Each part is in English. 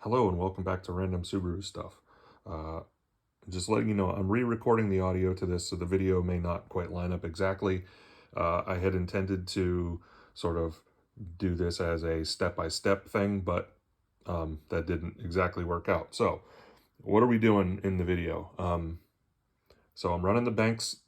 Hello and welcome back to Random Subaru Stuff. Just letting you know, I'm re-recording the audio to this, so the video may not quite line up exactly. I had intended to sort of do this as a step-by-step thing, but that didn't exactly work out. So, what are we doing in the video? So I'm running the Banks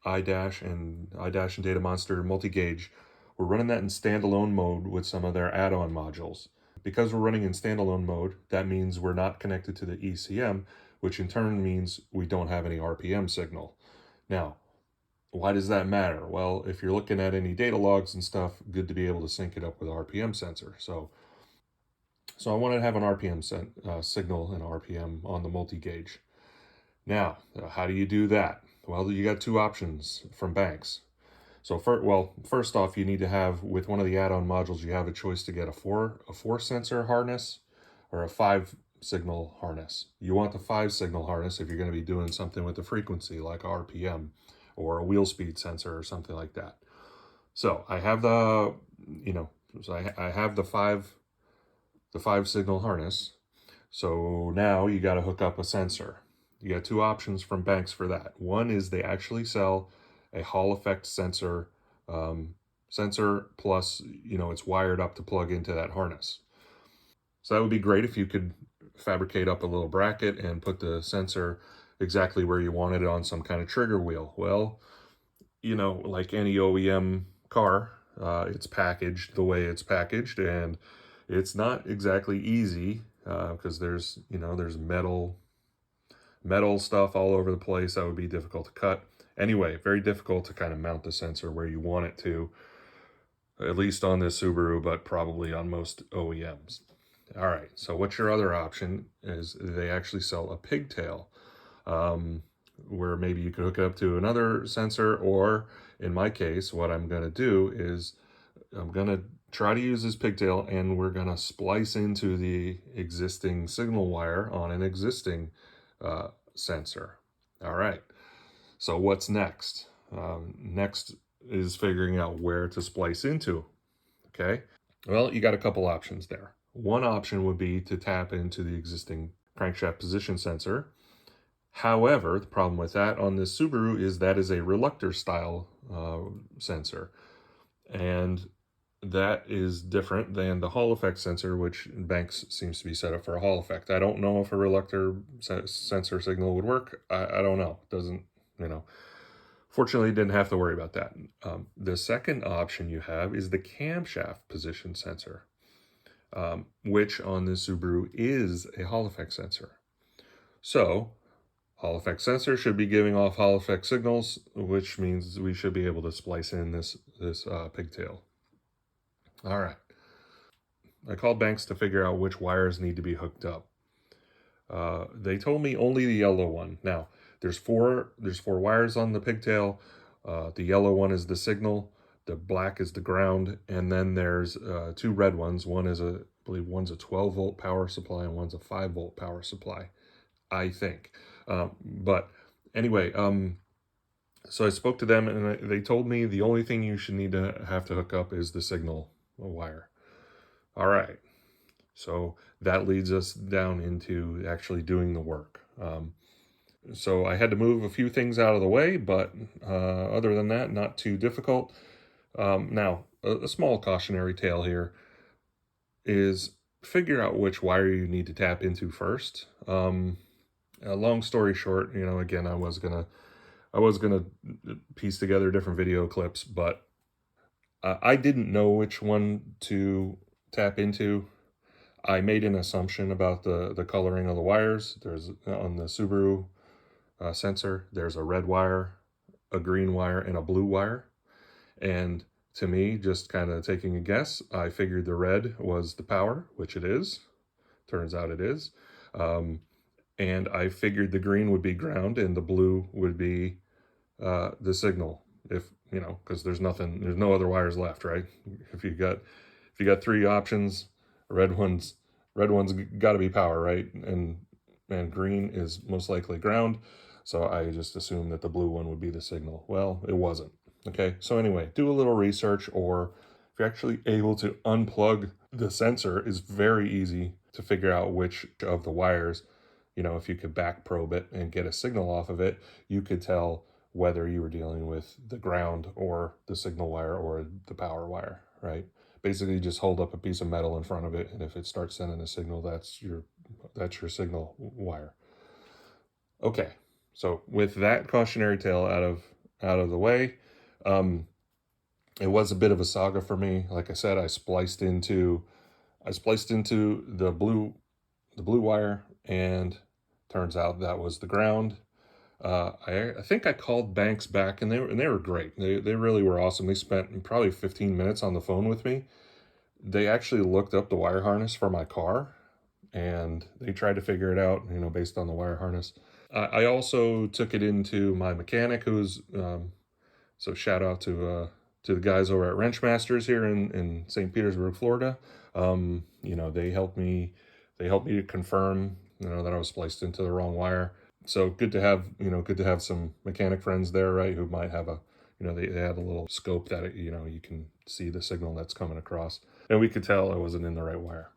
iDash and DataMonster multi-gauge. We're running that in standalone mode with some of their add-on modules. Because we're running in standalone mode, that means we're not connected to the ECM, which in turn means we don't have any RPM signal. Now, why does that matter? Well, if you're looking at any data logs and stuff, good to be able to sync it up with RPM sensor. So I wanted to have an RPM signal and RPM on the multi-gauge. Now, how do you do that? Well, you got two options from Banks. So first off, you need to have, with one of the add-on modules, you have a choice to get a four sensor harness or a 5-signal harness. You want the 5-signal harness if you're going to be doing something with the frequency like RPM or a wheel speed sensor or something like that. So I have I have the 5-signal harness. So now you got to hook up a sensor. You got two options from Banks for that. One is they actually sell a Hall effect sensor, plus, it's wired up to plug into that harness. So that would be great if you could fabricate up a little bracket and put the sensor exactly where you wanted it on some kind of trigger wheel. Well, like any OEM car, it's packaged the way it's packaged, and it's not exactly easy because there's metal stuff all over the place that would be difficult to cut. Anyway, very difficult to kind of mount the sensor where you want it to, at least on this Subaru, but probably on most OEMs. All right, so what's your other option is they actually sell a pigtail, where maybe you could hook it up to another sensor, or in my case, what I'm going to do is I'm going to try to use this pigtail, and we're going to splice into the existing signal wire on an existing sensor. All right, so what's next? Next is figuring out where to splice into, okay? Well, you got a couple options there. One option would be to tap into the existing crankshaft position sensor. However, the problem with that on this Subaru is that is a reluctor style sensor. And that is different than the Hall effect sensor, which Banks seems to be set up for a Hall effect. I don't know if a reluctor sensor signal would work. I don't know. It doesn't, Fortunately, didn't have to worry about that. The second option you have is the camshaft position sensor, which on this Subaru is a Hall effect sensor. So, Hall effect sensor should be giving off Hall effect signals, which means we should be able to splice in this pigtail. All right. I called Banks to figure out which wires need to be hooked up. They told me only the yellow one. Now, there's four wires on the pigtail. The yellow one is the signal, the black is the ground, and then there's two red ones. One is I believe one's a 12-volt power supply and one's a 5-volt power supply, I think. But anyway, so I spoke to them, and they told me the only thing you should need to have to hook up is the signal wire. All right. So that leads us down into actually doing the work. So I had to move a few things out of the way, but other than that, not too difficult. Now, a small cautionary tale here is figure out which wire you need to tap into first. A long story short, again, I was gonna piece together different video clips, but I didn't know which one to tap into. I made an assumption about the coloring of the wires. There's on the Subaru sensor, there's a red wire, a green wire, and a blue wire. And to me, just kind of taking a guess, I figured the red was the power, which it is. Turns out it is. And I figured the green would be ground and the blue would be the signal. If because there's no other wires left, right? If you got three options, red one's got to be power, right? And green is most likely ground. So I just assumed that the blue one would be the signal. Well, it wasn't. Okay, so anyway, do a little research, or if you're actually able to unplug the sensor, is very easy. to figure out which of the wires, you know, if you could back probe it and get a signal off of it, you could tell whether you were dealing with the ground or the signal wire or the power wire, right? Basically, just hold up a piece of metal in front of it, and if it starts sending a signal, that's your signal wire. Okay, so with that cautionary tale out of the way, it was a bit of a saga for me. Like I said, I spliced into the blue wire, and turns out that was the ground. I think I called Banks back, and they were great. They really were awesome. They spent probably 15 minutes on the phone with me. They actually looked up the wire harness for my car, and they tried to figure it out, you know, based on the wire harness. I also took it into my mechanic, who's so shout out to the guys over at Wrenchmasters here in St. Petersburg, Florida. You know, they helped me to confirm, you know, that I was spliced into the wrong wire. So good to have some mechanic friends there, right, who might have they have a little scope that, you know, you can see the signal that's coming across. And we could tell I wasn't in the right wire.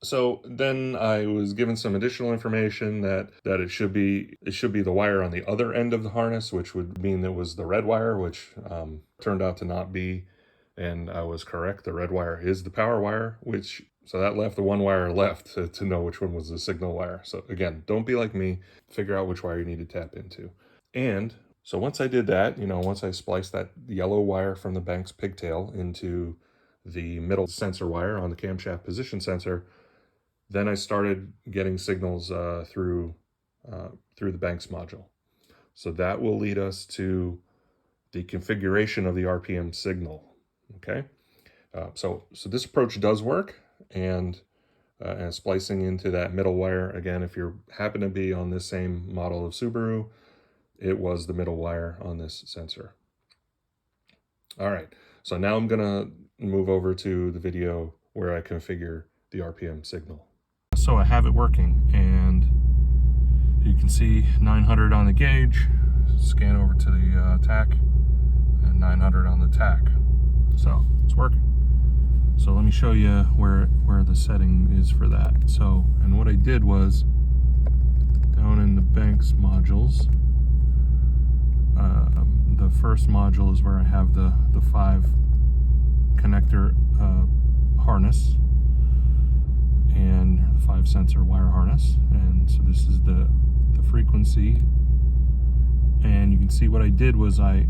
So then I was given some additional information that it should be the wire on the other end of the harness, which would mean it was the red wire, which turned out to not be. And I was correct. The red wire is the power wire, so that left the one wire left to know which one was the signal wire. So again, don't be like me. Figure out which wire you need to tap into. And so once I did that, you know, once I spliced that yellow wire from the Banks pigtail into the middle sensor wire on the camshaft position sensor, then I started getting signals through the Banks module. So that will lead us to the configuration of the RPM signal. Okay, so this approach does work, and splicing into that middle wire, again, if you happen to be on this same model of Subaru, it was the middle wire on this sensor. All right, so now I'm gonna move over to the video where I configure the RPM signal. So I have it working, and you can see 900 on the gauge, scan over to the tack, and 900 on the tack. So it's working. So let me show you where the setting is for that. So, and what I did was, down in the Banks modules, the first module is where I have the 5 connector harness and the 5 sensor wire harness. And so this is the frequency. And you can see what I did was I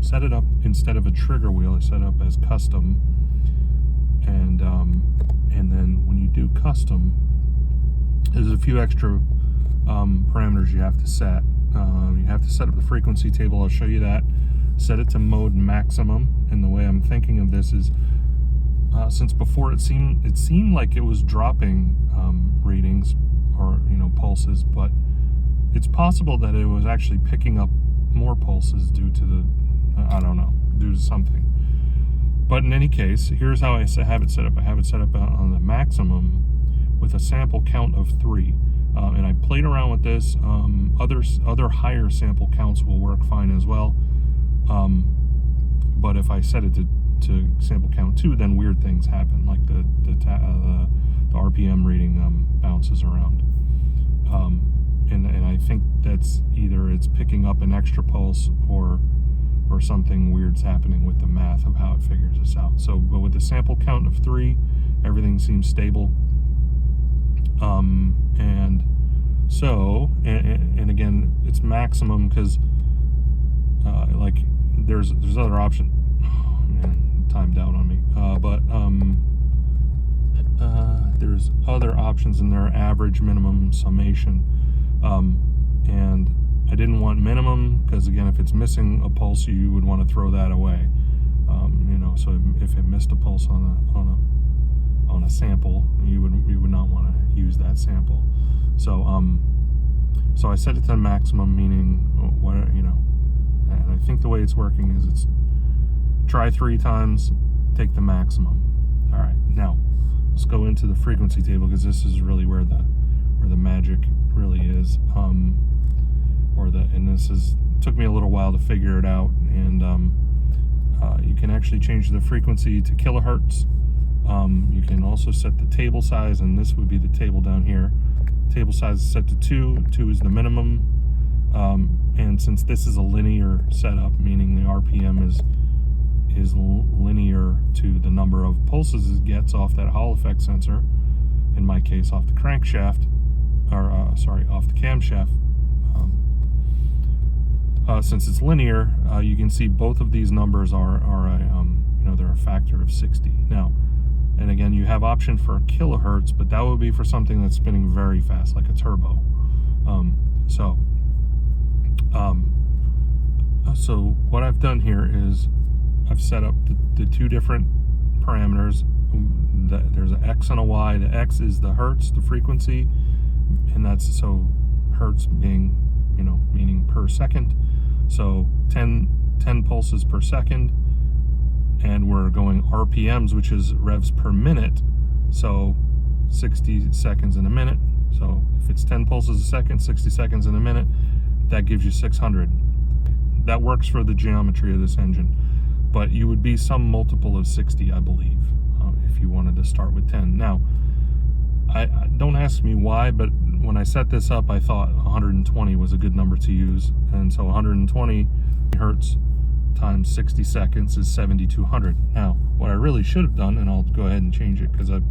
set it up, instead of a trigger wheel, I set it up as custom. And then when you do custom, there's a few extra parameters you have to set. You have to set up the frequency table. I'll show you that. Set it to mode maximum. And the way I'm thinking of this is, since before it seemed like it was dropping readings or, you know, pulses, but it's possible that it was actually picking up more pulses due to due to something. But in any case, here's how I have it set up. I have it set up on the maximum with a sample count of 3. And I played around with this. Other higher sample counts will work fine as well. But if I set it to sample count 2, then weird things happen, like the RPM reading bounces around. And I think that's either it's picking up an extra pulse or something weird's happening with the math of how it figures this out. So, but with the sample count of 3, everything seems stable. And so, and again, it's maximum because like there's other option. Oh, man, timed out on me. There's other options in there: average, minimum, summation. And I didn't want minimum because, again, if it's missing a pulse, you would want to throw that away. You know, so if it missed a pulse on a sample, you would not want to use that sample. So so I set it to maximum, meaning what, you know, and I think the way it's working is it's try 3 times, take the maximum. All right, now let's go into the frequency table, because this is really where the magic really is. And this took me a little while to figure it out. And you can actually change the frequency to kilohertz. You can also set the table size, and this would be the table down here. Table size is set to 2. 2 is the minimum. And since this is a linear setup, meaning the RPM is linear to the number of pulses it gets off that Hall effect sensor, in my case off the crankshaft, or sorry, off the camshaft. Since it's linear, you can see both of these numbers are you know, they're a factor of 60. Now, and again, you have option for kilohertz, but that would be for something that's spinning very fast, like a turbo. So what I've done here is I've set up the two different parameters. There's an X and a Y. The X is the hertz, the frequency, and that's, so hertz being, you know, meaning per second. So 10 pulses per second, and we're going RPMs, which is revs per minute, so 60 seconds in a minute. So if it's 10 pulses a second, 60 seconds in a minute, that gives you 600. That works for the geometry of this engine, but you would be some multiple of 60, I believe, if you wanted to start with 10. Now, I don't ask me why, but when I set this up, I thought 120 was a good number to use, and so 120 hertz times 60 seconds is 7,200. Now, what I really should have done, and I'll go ahead and change it because I've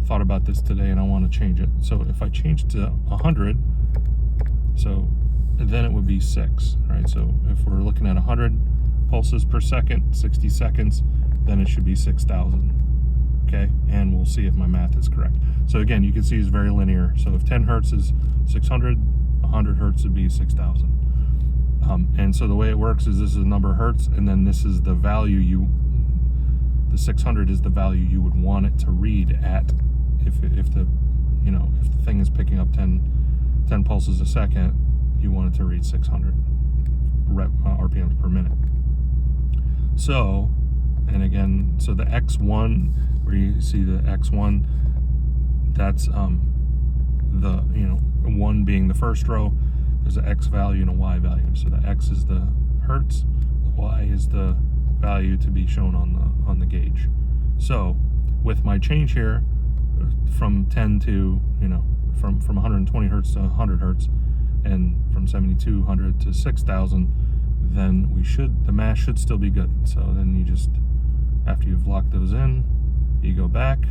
thought about this today and I want to change it. So if I change to 100, so then it would be 6, right? So if we're looking at 100 pulses per second, 60 seconds, then it should be 6,000. Okay, and we'll see if my math is correct. So again, you can see it's very linear. So if 10 hertz is 600, 100 hertz would be 6,000. And so the way it works is this is the number of hertz, and then this is the value the 600 is the value you would want it to read at if the, you know, if the thing is picking up 10 pulses a second, you want it to read 600 RPMs per minute. So, and again, so the X1, where you see the X1, that's the, you know, 1 being the first row. There's an X value and a Y value. So the X is the hertz, the Y is the value to be shown on the gauge. So with my change here from 10 to, you know, from 120 hertz to 100 hertz, and from 7,200 to 6,000, then the math should still be good. So then you just, after you've locked those in, you go back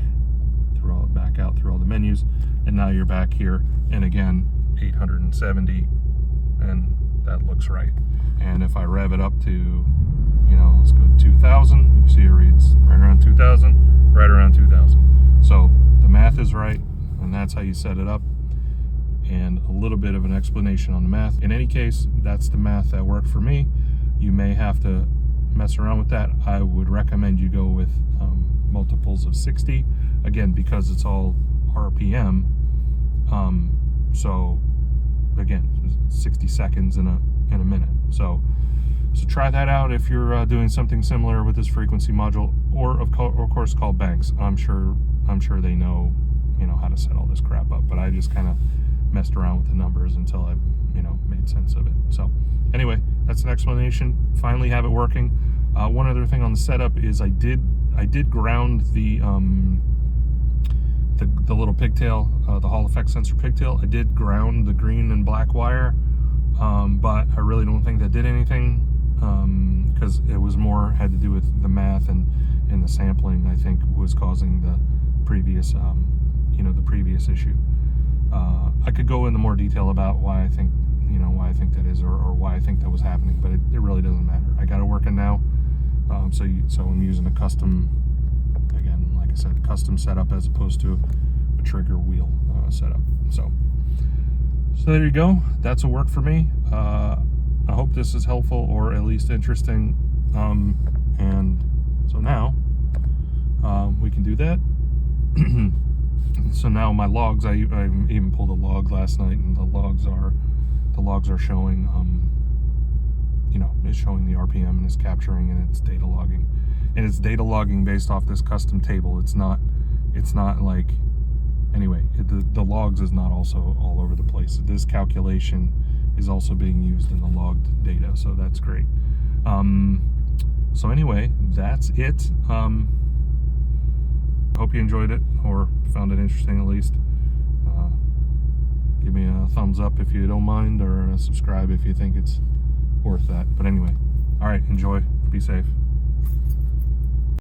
out through all the menus, and now you're back here, and again 870, and that looks right. And if I rev it up to, you know, let's go 2,000, you see it reads right around 2,000, right around 2,000. So the math is right, and that's how you set it up. And a little bit of an explanation on the math. In any case, that's the math that worked for me. You may have to mess around with that. I would recommend you go with multiples of 60, again, because it's all RPM. So again, 60 seconds in a minute. So try that out if you're doing something similar with this frequency module, or of course call Banks. I'm sure they know, you know, how to set all this crap up, but I just kind of messed around with the numbers until I, you know, made sense of it. So anyway, that's an explanation. Finally have it working. One other thing on the setup is I did ground the little pigtail, the Hall effect sensor pigtail. I did ground the green and black wire, but I really don't think that did anything, because it was more had to do with the math and the sampling, I think, was causing the previous, you know, the previous issue. I could go into more detail about why I think, you know, why I think that is, or why I think that was happening, but it really doesn't matter. I got it working now. So I'm using a custom, again, like I said, custom setup as opposed to a trigger wheel setup. So there you go. That's a work for me. I hope this is helpful, or at least interesting. And so now we can do that. So now my logs, I even pulled a log last night, and the logs are showing, you know, it's showing the RPM, and it's capturing, and it's data logging, and it's data logging based off this custom table. It's not like, anyway, the logs is not also all over the place. This calculation is also being used in the logged data, so that's great. So anyway, that's it. Hope you enjoyed it, or found it interesting at least. Give me a thumbs up if you don't mind, or subscribe if you think it's worth that. But anyway, all right, enjoy. Be safe.